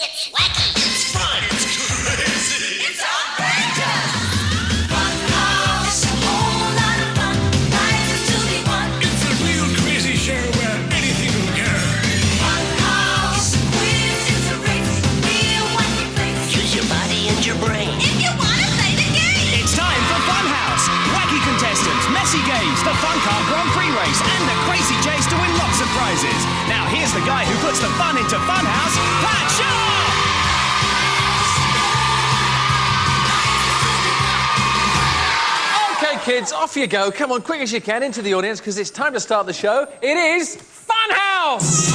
It's wacky. It's fun. It's crazy. It's outrageous. FunHouse. A whole lot of fun. Prizes to be won. It's a real crazy show where anything will go. FunHouse. Quiz is a race. Real wacky place. Use your body and your brain. If you want to play the game. It's time for FunHouse. Wacky contestants, messy games, the Fun Car Grand Prix race, and the crazy chase to win lots of prizes. Now here's the guy who puts the fun into FunHouse, Pat Shaw! Okay, kids, off you go. Come on, quick as you can, into the audience, because it's time to start the show. It is FunHouse!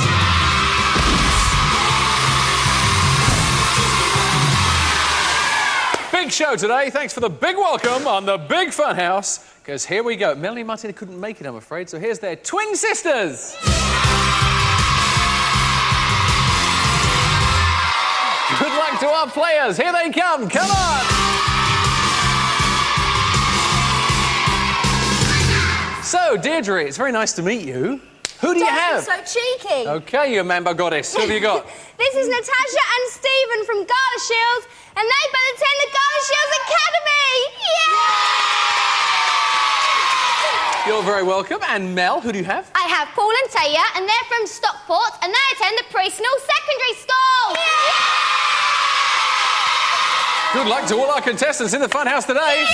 Big show today. Thanks for the big welcome on the big FunHouse, because here we go. Melanie and Martina couldn't make it, I'm afraid, so here's their twin sisters. Good luck to our players. Here they come. Come on. So, Deirdre, it's very nice to meet you. Who do you have? So cheeky. Okay, you Mamba goddess. Who have you got? This is Natasha and Stephen from Garda Shields, and they both attend the Garda Shields Academy. Yeah! You're very welcome. And Mel, who do you have? I have Paul and Taya, and they're from Stockport, and they attend the Prix Secondary School. Good luck to all our contestants in the FunHouse today.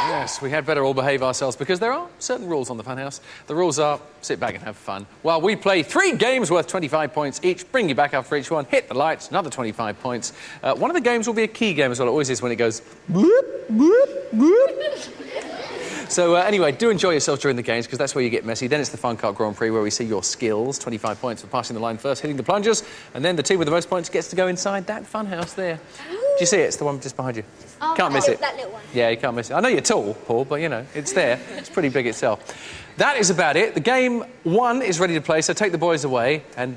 Yes, we had better all behave ourselves because there are certain rules on the FunHouse. The rules are sit back and have fun while we play 3 games worth 25 points each, bring you back after each one, hit the lights, another 25 points. One of the games will be a key game as well. It always is when it goes bloop, bloop, bloop. So anyway, do enjoy yourself during the games because that's where you get messy. Then it's the Fun Car Grand Prix where we see your skills. 25 points for passing the line first, hitting the plungers, and then the team with the most points gets to go inside that FunHouse there. Do you see it? It's the one just behind you. Oh, can't miss it. That little one. Yeah, you can't miss it. I know you're tall, Paul, but you know, it's there. It's pretty big itself. That is about it. The game 1 is ready to play, so take the boys away. And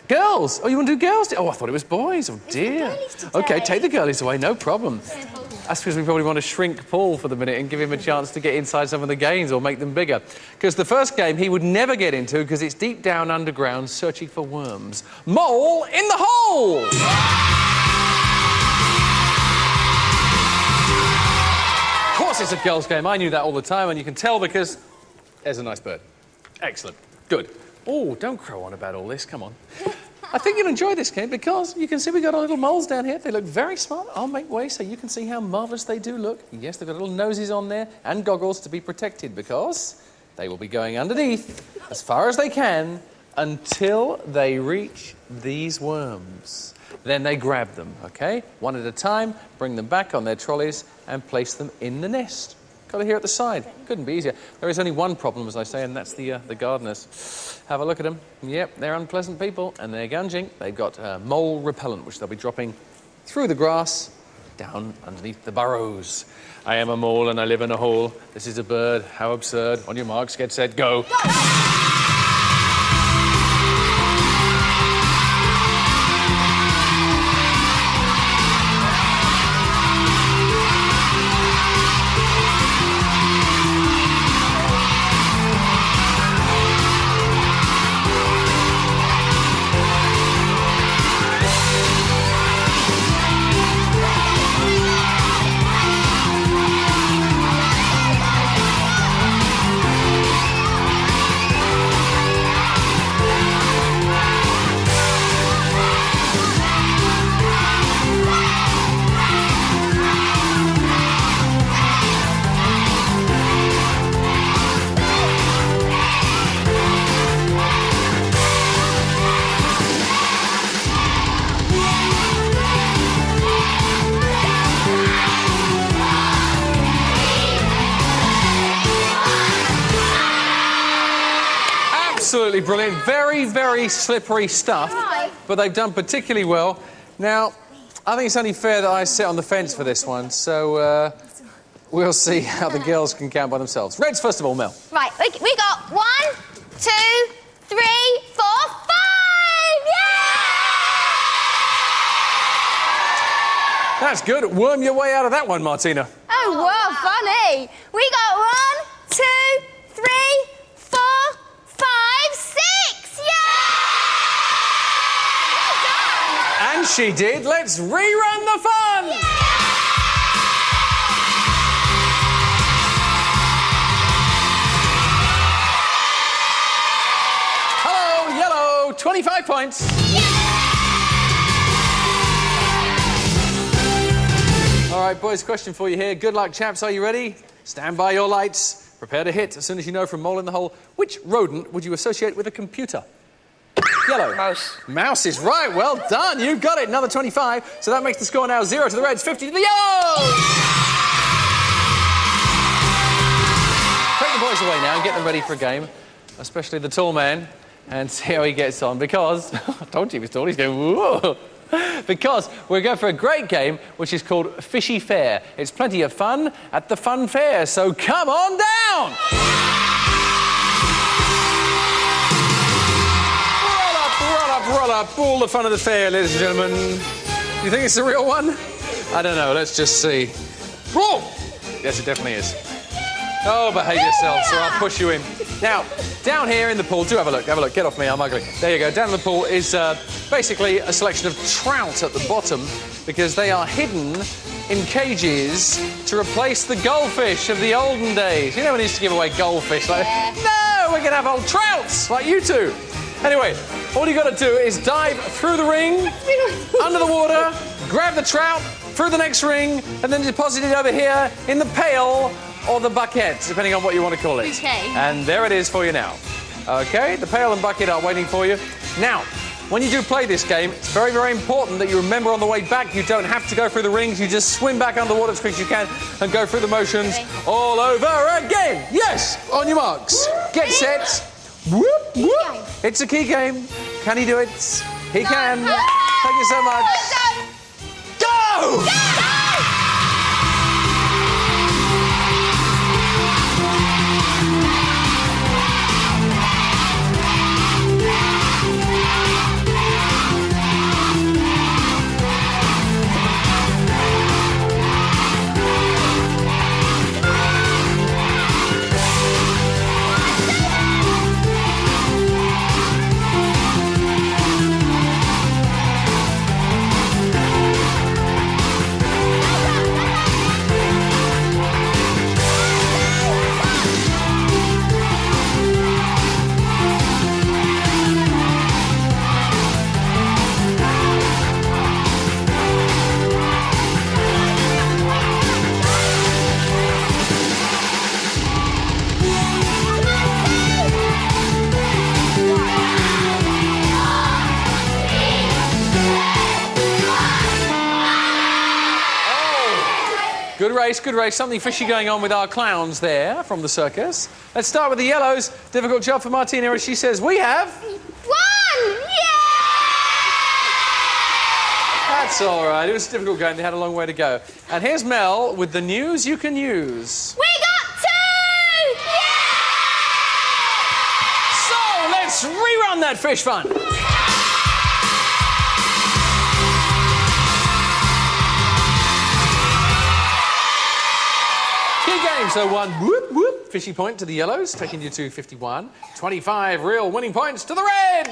girls! Oh, you want to do girls? Oh, I thought it was boys. Oh, dear. Okay, take the girlies away, no problem. That's because we probably want to shrink Paul for the minute and give him a chance to get inside some of the games or make them bigger. Because the first game he would never get into because it's deep down underground searching for worms. Mole in the hole! Of course it's a girls' game. I knew that all the time, and you can tell because there's a nice bird. Excellent. Good. Oh, don't crow on about all this. Come on. I think you'll enjoy this game because you can see we've got our little moles down here. They look very smart. I'll make way so you can see how marvellous they do look. Yes, they've got little noses on there and goggles to be protected because they will be going underneath as far as they can until they reach these worms. Then they grab them, OK? One at a time, bring them back on their trolleys and place them in the nest. Got it here at the side. Couldn't be easier. There is only one problem, as I say, and that's the gardeners. Have a look at them. Yep, they're unpleasant people, and they're gunging. They've got mole repellent, which they'll be dropping through the grass, down underneath the burrows. I am a mole and I live in a hole. This is a bird. How absurd. On your marks, get set, go. Absolutely brilliant. Very, very slippery stuff. But they've done particularly well. Now, I think it's only fair that I sit on the fence for this one, so we'll see how the girls can count by themselves. Reds, first of all, Mel. Right, we got 1, 2, 3, 4, 5! Yeah! That's good. Worm your way out of that one, Martina. Oh, wow, funny. We got 1, 2, 3, 4, 5, 6! Yeah! And she did. Let's rerun the fun. Hello, yellow. 25 points. All right, boys, question for you here. Good luck, chaps. Are you ready? Stand by your lights. Prepare to hit as soon as you know from Mole in the Hole. Which rodent would you associate with a computer? Yellow. Mouse. Mouse is right. Well done. You got it. Another 25. So that makes the score now 0 to the Reds, 50 to the Yellows. Take the boys away now and get them ready for a game, especially the tall man, and see how he gets on. Because, I told you he was tall, he's going, whoa. Because we're going for a great game, which is called Fishy Fair. It's plenty of fun at the Fun Fair, so come on down! Roll up, all the fun of the fair, ladies and gentlemen. You think it's the real one? I don't know, let's just see. Whoa! Yes, it definitely is. Oh, behave yourselves, or I'll push you in. Now, down here in the pool, do have a look, get off me, I'm ugly. There you go, down in the pool is basically a selection of trout at the bottom because they are hidden in cages to replace the goldfish of the olden days. You know when they used to give away goldfish? Like, no, we're going to have old trouts like you two. Anyway, all you got to do is dive through the ring, under the water, grab the trout, through the next ring, and then deposit it over here in the pail or the bucket, depending on what you want to call it. Okay. And there it is for you now. Okay, the pail and bucket are waiting for you. Now, when you do play this game, it's very, very important that you remember on the way back, you don't have to go through the rings, you just swim back underwater as quick as you can and go through the motions all over again. Yes, on your marks. Get set. Whoop, whoop. It's a key game. Can he do it? He can. Thank you so much. Go! Good race. Something fishy going on with our clowns there from the circus. Let's start with the yellows. Difficult job for Martina, as she says, we have... 1! Yeah! That's all right. It was a difficult game. They had a long way to go. And here's Mel with the news you can use. We got 2! Yeah! So, let's rerun that fish fun. So 1 whoop whoop fishy point to the yellows, taking you to 51. 25 real winning points to the reds.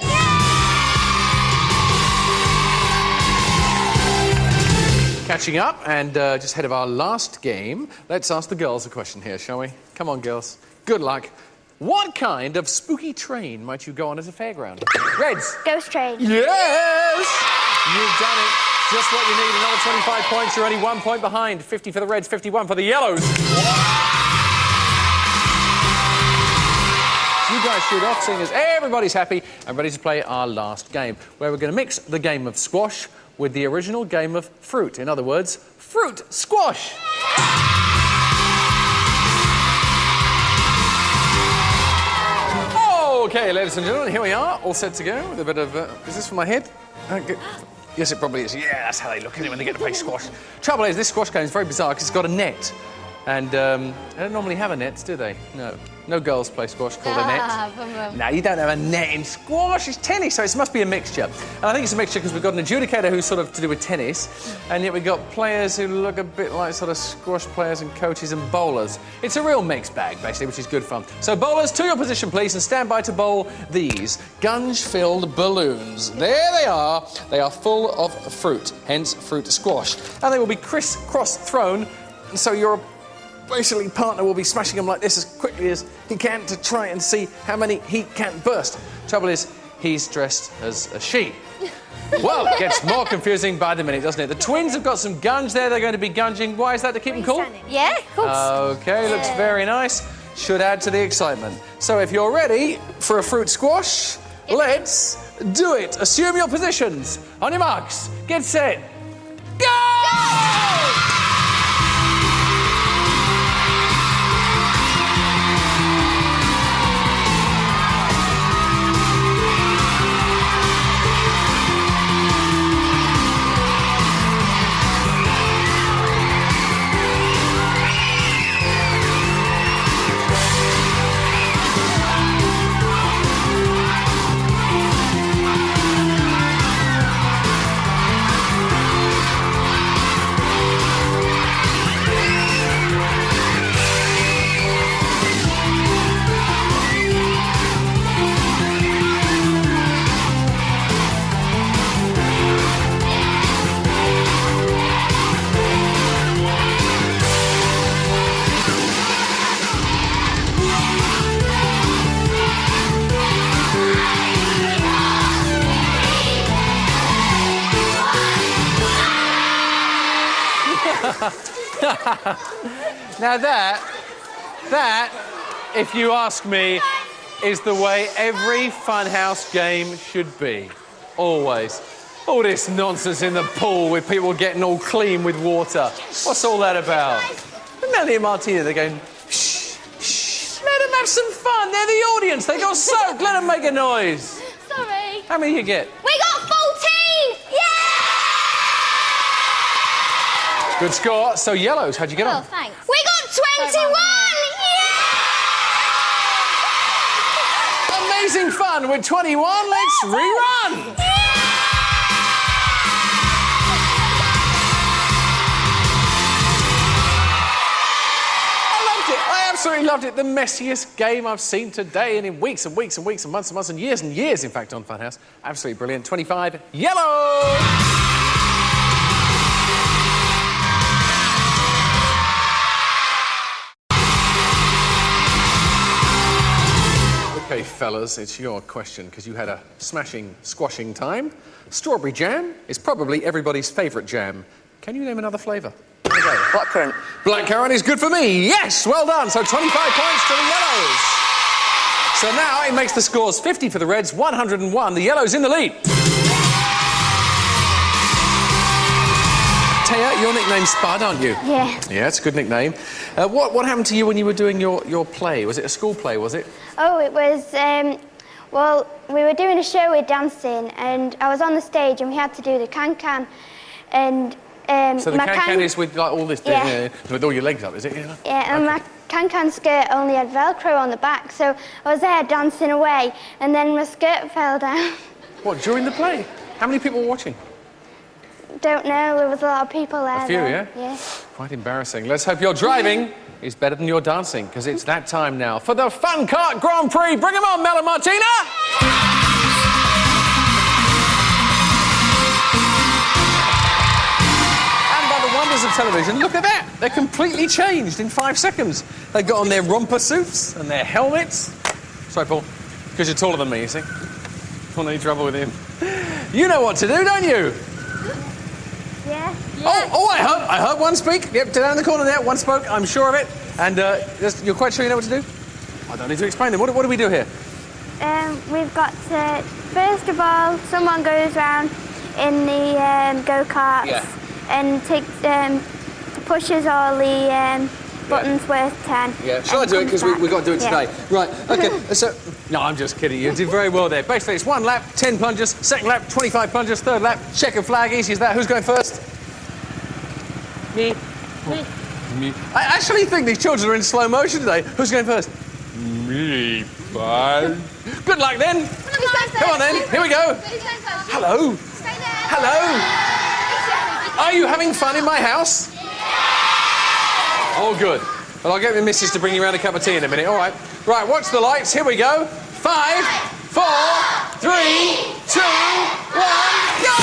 Catching up and just ahead of our last game, let's ask the girls a question here, shall we? Come on, girls. Good luck. What kind of spooky train might you go on at a fairground? Reds. Ghost train. Yes! You've done it. Just what you need. Another 25 points. You're only 1 point behind. 50 for the Reds, 51 for the Yellows. You guys shoot off, seeing as everybody's happy and ready to play our last game, where we're going to mix the game of squash with the original game of fruit. In other words, fruit squash. Okay, ladies and gentlemen, here we are, all set to go with a bit of... is this for my head? Yes, it probably is. Yeah, that's how they look at it when they get to play squash. Trouble is, this squash game is very bizarre because it's got a net. And they don't normally have a net, do they? No. No girls play squash called a net. No, you don't have a net in squash. It's tennis, so it must be a mixture. And I think it's a mixture because we've got an adjudicator who's sort of to do with tennis, and yet we've got players who look a bit like sort of squash players and coaches and bowlers. It's a real mixed bag, basically, which is good fun. So bowlers, to your position, please, and stand by to bowl these gunge-filled balloons. There they are. They are full of fruit, hence fruit squash. And they will be criss-cross thrown, so your basically partner will be smashing them like this as quickly as he can to try and see how many he can burst. Trouble is, he's dressed as a she. Well, it gets more confusing by the minute, doesn't it? The twins have got some gunge there. They're going to be gunging. Why is that? To keep them cool? Yeah, of course. OK, looks very nice. Should add to the excitement. So if you're ready for a fruit squash, let's do it. Assume your positions. On your marks, get set, go! Now that, if you ask me, is the way every Funhouse game should be. Always. All this nonsense in the pool with people getting all clean with water. What's all that about? Melanie and Martina, they're going, shh, shh, let them have some fun. They're the audience. They got soaked. Let them make a noise. Sorry. How many you get? We got 14! Yeah! Good score. So, yellows, how'd you get Oh, on? thanks. We got 21! Yeah! Amazing fun with 21. Let's rerun. I absolutely loved it. The messiest game I've seen today and in weeks and weeks and weeks and months and years, in fact, on Funhouse. Absolutely brilliant. 25, yellow! OK, fellas, it's your question, because you had a smashing squashing time. Strawberry jam is probably everybody's favourite jam. Can you name another flavour? Blackcurrant. Blackcurrant is good for me. Yes, well done. So 25 points to the yellows. So now it makes the scores 50 for the Reds, 101. The yellows in the lead. Taya, your nickname's Spud, aren't you? Yeah. Yeah, it's a good nickname. What happened to you when you were doing your play? Was it a school play, was it? Oh, it was, well, we were doing a show with dancing and I was on the stage and we had to do the can-can and so the can-can is with like all this thing, Yeah. with all your legs up, is it? yeah, and my can-can skirt only had Velcro on the back, so I was there dancing away and then my skirt fell down. What, during the play? How many people were watching? Don't know, there was a lot of people there. A few, though. yeah? Yeah. Quite embarrassing. Let's hope your driving is better than your dancing, because it's that time now for the Fun Kart Grand Prix. Bring them on, Mel and Martina! And by the wonders of television, look at that. They're completely changed in 5 seconds. They got on their romper suits and their helmets. Sorry, Paul, because you're taller than me, you see. Want any trouble with him? You know what to do, don't you? Yeah. Oh, I heard one speak. Yep, down in the corner there, one spoke, I'm sure of it. And you're quite sure you know what to do? I don't need to explain them. What do we do here? We've got to, first of all, someone goes round in the go-karts and pushes all the buttons worth 10. Yeah, shall I do it? Because we've got to do it today. Right, OK, so... No, I'm just kidding. You did very well there. Basically, it's 1 lap, 10 plunges, second lap, 25 plunges, third lap, checkered flag, easy as that. Who's going first? Me. I actually think these children are in slow motion today. Who's going first? Me, bud. Good luck then. Come on then. Here we go. Hello. Hello. Are you having fun in my house? Oh, good. Well, I'll get my missus to bring you around a cup of tea in a minute. All right. Right, watch the lights. Here we go. 5, 4, 3, 2, 1, go!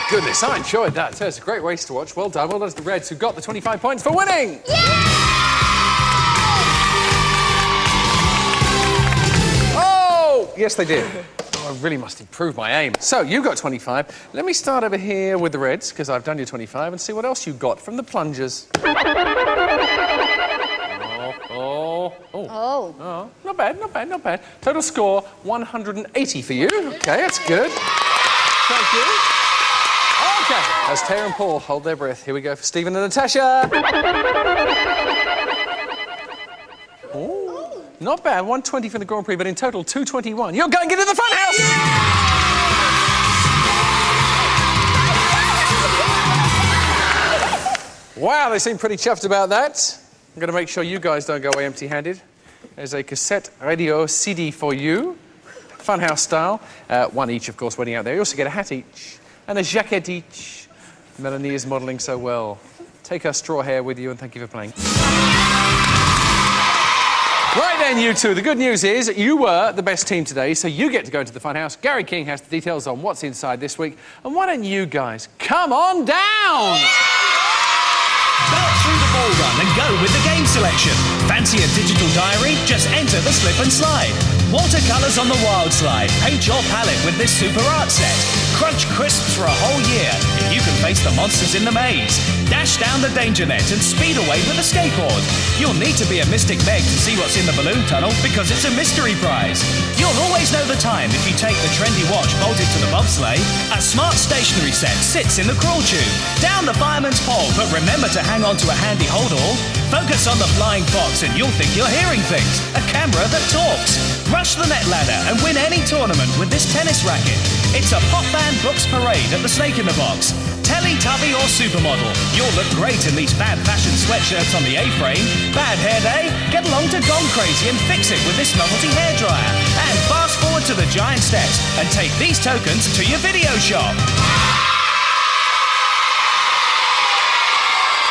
Goodness, I enjoyed that. So it's a great race to watch. Well done. Well done to the Reds who got the 25 points for winning. Oh, yes, they did. Oh, I really must improve my aim. So you got 25. Let me start over here with the Reds because I've done your 25 and see what else you got from the plungers. Oh, not bad, not bad, not bad. Total score 180 for you. Okay, that's good. Thank you. Okay, as Tara and Paul hold their breath, here we go for Stephen and Natasha. Oh, not bad. 120 for the Grand Prix, but in total 221. You're going to get into the FunHouse. Wow, they seem pretty chuffed about that. I'm going to make sure you guys don't go away empty-handed. There's a cassette radio CD for you, FunHouse style. One each, of course, waiting out there. You also get a hat each. And a jacket each. Melanie is modelling so well. Take her straw hair with you and thank you for playing. Right then, you two. The good news is you were the best team today, so you get to go into the FunHouse. Gary King has the details on what's inside this week. And why don't you guys come on down? Belt through the ball run and go with the game selection. Fancy a digital diary? Just enter the slip and slide. Watercolours on the wild slide. Paint your palette with this super art set. Crunch crisps for a whole year if you can face the monsters in the maze. Dash down the danger net and speed away with a skateboard. You'll need to be a Mystic Meg to see what's in the balloon tunnel because it's a mystery prize. You'll always know the time if you take the trendy watch bolted to the bobsleigh. A smart stationery set sits in the crawl tube. Down the fireman's pole, but remember to hang on to a handy hold-all. Focus on the flying fox and you'll think you're hearing things. A camera that talks. Rush the net ladder and win any tournament with this tennis racket. It's a pop band books parade at the Snake in the Box. Teletubby or supermodel, you'll look great in these fab fashion sweatshirts on the A-frame. Bad hair day? Get along to Gone Crazy and fix it with this novelty hairdryer. And fast forward to the giant steps and take these tokens to your video shop.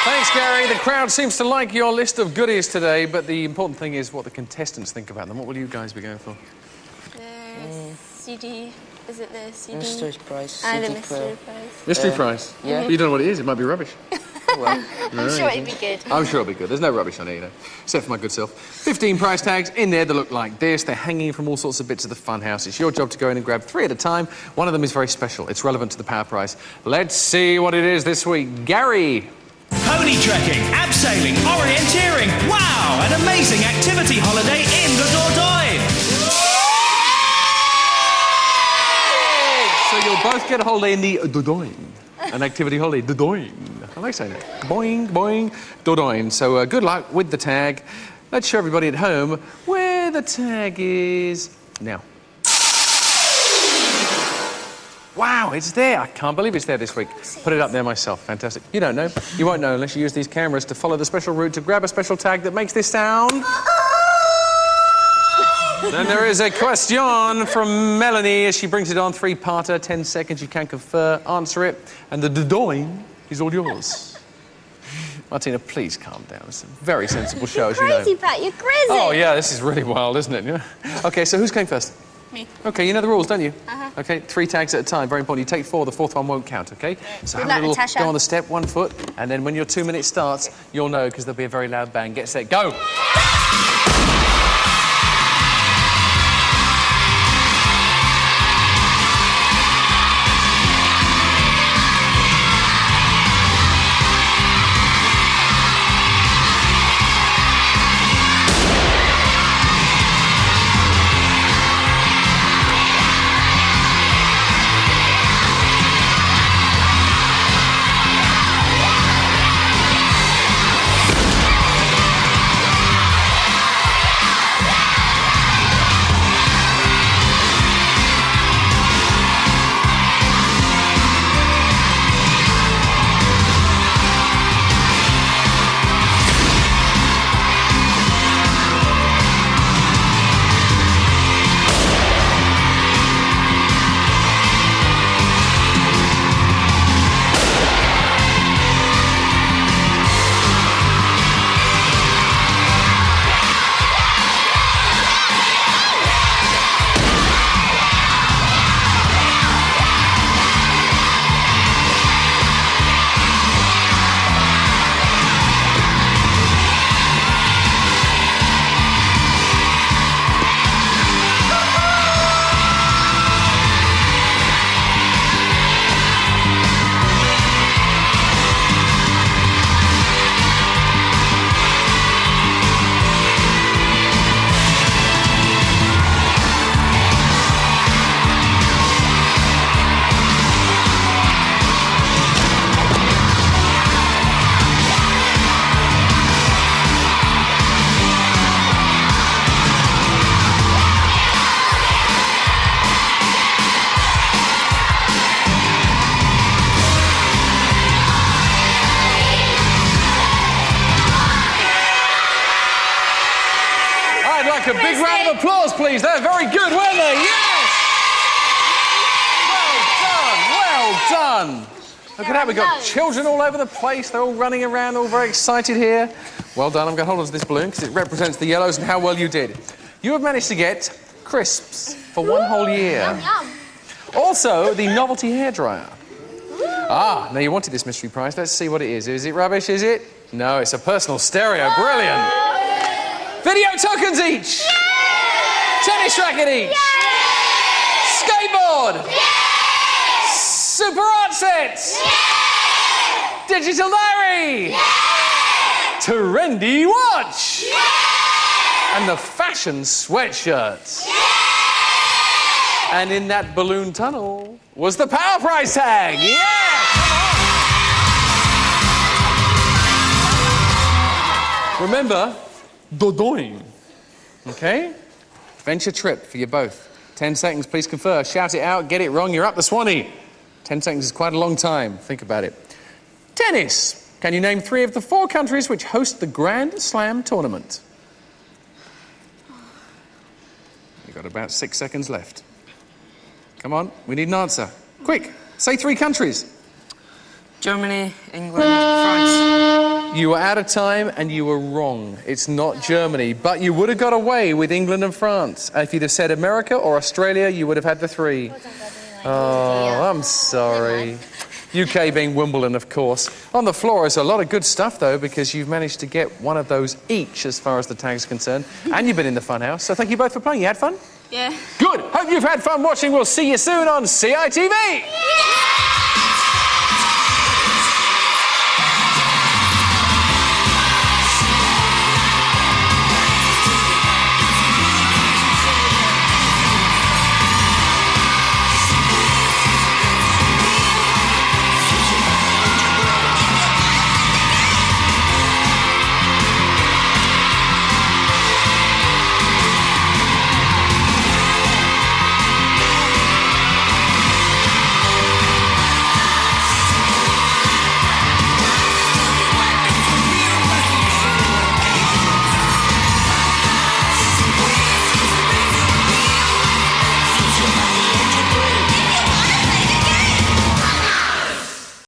Thanks, Gary. The crowd seems to like your list of goodies today, but the important thing is what the contestants think about them. What will you guys be going for? The CD. Is it the CD? Mystery prize. And a CD mystery prize. Mystery prize? Yeah. But you don't know what it is. It might be rubbish. Well, I'm sure it'd be good. I'm sure it'll be good. There's no rubbish on it, you know, except for my good self. 15 prize tags in there that look like this. They're hanging from all sorts of bits of the FunHouse. It's your job to go in and grab 3 at a time. One of them is very special. It's relevant to the power prize. Let's see what it is this week. Gary. Pony trekking, abseiling, orienteering. Wow, an amazing activity holiday in the Dordogne. So you'll both get a holiday in the Dordogne. An activity holiday, Dordogne. I like saying that. Boing, boing, Dordogne. So good luck with the tag. Let's show everybody at home where the tag is now. Wow, it's there. I can't believe it's there this week. Put it up there myself. Fantastic. You don't know. You won't know unless you use these cameras to follow the special route to grab a special tag that makes this sound. Then there is a question from Melanie as she brings it on. 3-parter, 10 seconds. You can confer, answer it, and the doing is all yours. Martina, please calm down. It's a very sensible show, as you know. Crazy, Pat, you're crazy. Oh, yeah, this is really wild, isn't it? Yeah. OK, so who's going first? Me. OK, you know the rules, don't you? Uh-huh. OK, 3 tags at a time. Very important. You take 4, the 4th one won't count, OK? So Good have a luck, little Natasha. go on the step, 1 foot, and then when your 2 minutes starts, you'll know because there'll be a very loud bang. Get set, go! A big round of applause, please. They're very good, weren't they? Yes! Well done. Look at that. We've got children all over the place. They're all running around, all very excited here. Well done. I'm going to hold on to this balloon because it represents the yellows and how well you did. You have managed to get crisps for 1 whole year. Yum, yum. Also, the novelty hairdryer. Ah, now you wanted this mystery prize. Let's see what it is. Is it rubbish, is it? No, it's a personal stereo. Brilliant. Video tokens each. Yay! Tennis racket each. Yay! Skateboard. Yay! Super art sets. Yay! Digital diary. Yay! Trendy watch. Yay! And the fashion sweatshirts. Yay! And in that balloon tunnel was the power prize tag. Yeah! Come on. Remember, dodoing. Okay? Venture trip for you both. 10 seconds, please confer. Shout it out, get it wrong, you're up the Swanee. 10 seconds is quite a long time. Think about it. Tennis. Can you name 3 of the 4 countries which host the Grand Slam tournament? You've got about 6 seconds left. Come on, we need an answer. Quick, say 3 countries. Germany, England, France. You were out of time and you were wrong. It's not Germany, but you would have got away with England and France. If you'd have said America or Australia, you would have had the 3. Oh, I'm sorry. UK being Wimbledon, of course. On the floor is a lot of good stuff, though, because you've managed to get 1 of those each as far as the tag's concerned. And you've been in the FunHouse, so thank you both for playing. You had fun? Yeah. Good. Hope you've had fun watching. We'll see you soon on CITV. Yeah!